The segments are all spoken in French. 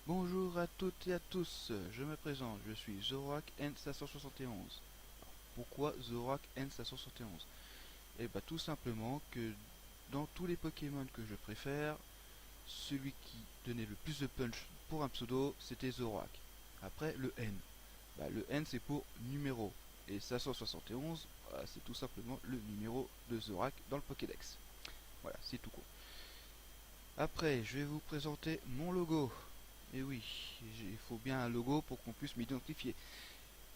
Bonjour à toutes et à tous, je me présente, je suis Zorak N571. Pourquoi Zorak N571? Eh bah tout simplement que dans tous les Pokémon que je préfère, celui qui donnait le plus de punch pour un pseudo, c'était Zorak. Après le N. Le N c'est pour numéro. Et 571, c'est tout simplement le numéro de Zorak dans le Pokédex. Voilà, c'est tout court. Après, je vais vous présenter mon logo. Et oui, il faut bien un logo pour qu'on puisse m'identifier.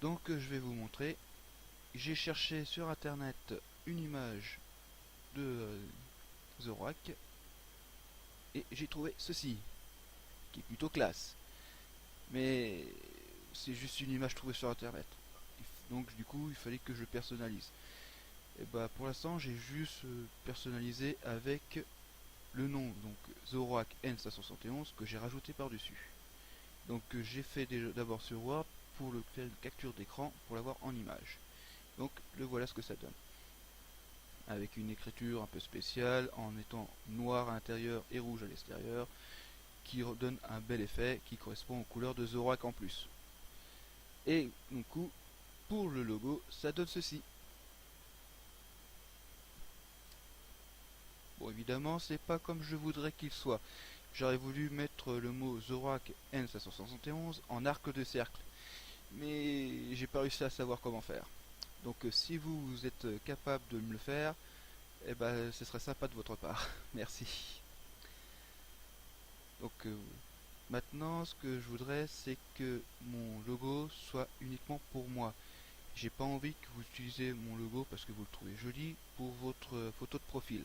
Donc je vais vous montrer. J'ai cherché sur internet une image de Zorak et j'ai trouvé ceci, qui est plutôt classe. Mais c'est juste une image trouvée sur internet. Donc du coup, il fallait que je personnalise. Et bah pour l'instant, j'ai juste personnalisé avec le nom, donc Zorak N571, que j'ai rajouté par-dessus. Donc j'ai fait d'abord sur Word pour le faire une capture d'écran pour l'avoir en image. Donc le voilà ce que ça donne. Avec une écriture un peu spéciale, en étant noir à l'intérieur et rouge à l'extérieur, qui donne un bel effet qui correspond aux couleurs de Zorak en plus. Et du coup, pour le logo, ça donne ceci. Bon, évidemment, c'est pas comme je voudrais qu'il soit. J'aurais voulu mettre le mot Zorak N571 en arc de cercle, mais j'ai pas réussi à savoir comment faire. Donc si vous êtes capable de me le faire, eh ben ce serait sympa de votre part. Merci. Donc maintenant ce que je voudrais c'est que mon logo soit uniquement pour moi. J'ai pas envie que vous utilisez mon logo parce que vous le trouvez joli pour votre photo de profil.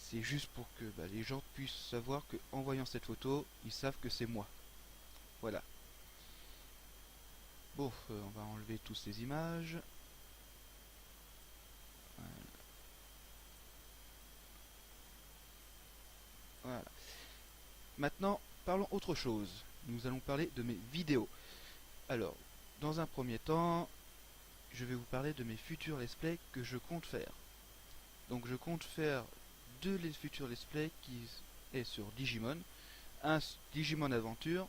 C'est juste pour que les gens puissent savoir que en voyant cette photo, ils savent que c'est moi. Voilà. Bon, on va enlever toutes ces images. Voilà. Maintenant, parlons autre chose. Nous allons parler de mes vidéos. Alors, dans un premier temps, je vais vous parler de mes futurs let's play que je compte faire. Donc je compte faire deux futurs let's play qui est sur Digimon. Un Digimon Aventure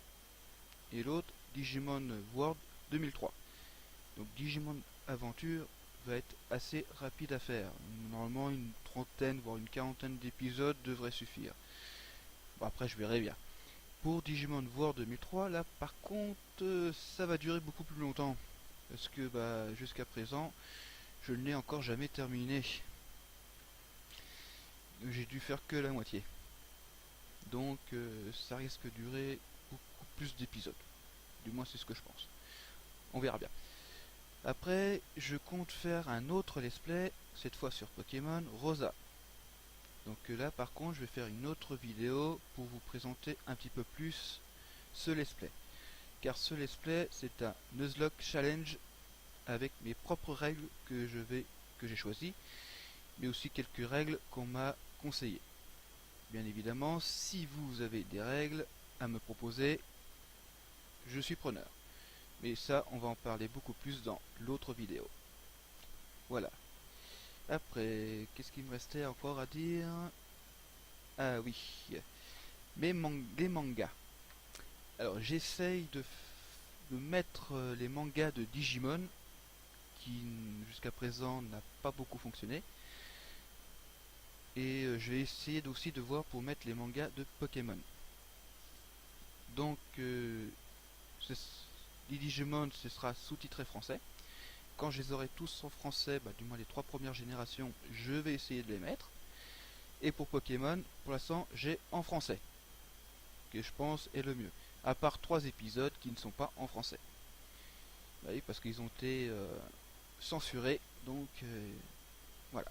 et l'autre Digimon World 2003. Donc Digimon Aventure va être assez rapide à faire. Normalement une trentaine voire une quarantaine d'épisodes devrait suffire. Bon après je verrai bien. Pour Digimon World 2003, là par contre ça va durer beaucoup plus longtemps. Parce que jusqu'à présent je ne l'ai encore jamais terminé. J'ai dû faire que la moitié. Donc ça risque de durer beaucoup plus d'épisodes. Du moins c'est ce que je pense. On verra bien. Après, je compte faire un autre let's play, cette fois sur Pokémon Rosa. Donc là par contre je vais faire une autre vidéo pour vous présenter un petit peu plus ce let's play. Car ce let's play c'est un Nuzlocke Challenge avec mes propres règles que j'ai choisies, mais aussi quelques règles qu'on m'a conseillées. Bien évidemment, si vous avez des règles à me proposer, je suis preneur. Mais ça, on va en parler beaucoup plus dans l'autre vidéo. Voilà. Après, qu'est-ce qu'il me restait encore à dire? Ah oui, les mangas. Alors, j'essaye de mettre les mangas de Digimon, qui jusqu'à présent n'a pas beaucoup fonctionné. Et je vais essayer aussi de voir pour mettre les mangas de Pokémon. Donc, les Digimon, ce sera sous-titré français. Quand je les aurai tous en français, du moins les trois premières générations, je vais essayer de les mettre. Et pour Pokémon, pour l'instant, j'ai en français, que je pense est le mieux. À part 3 épisodes qui ne sont pas en français. Oui, parce qu'ils ont été censurés, donc voilà.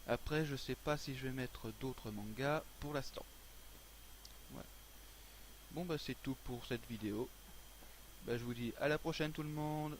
Après, je sais pas si je vais mettre d'autres mangas pour l'instant. Voilà. Bon, c'est tout pour cette vidéo. Je vous dis à la prochaine tout le monde.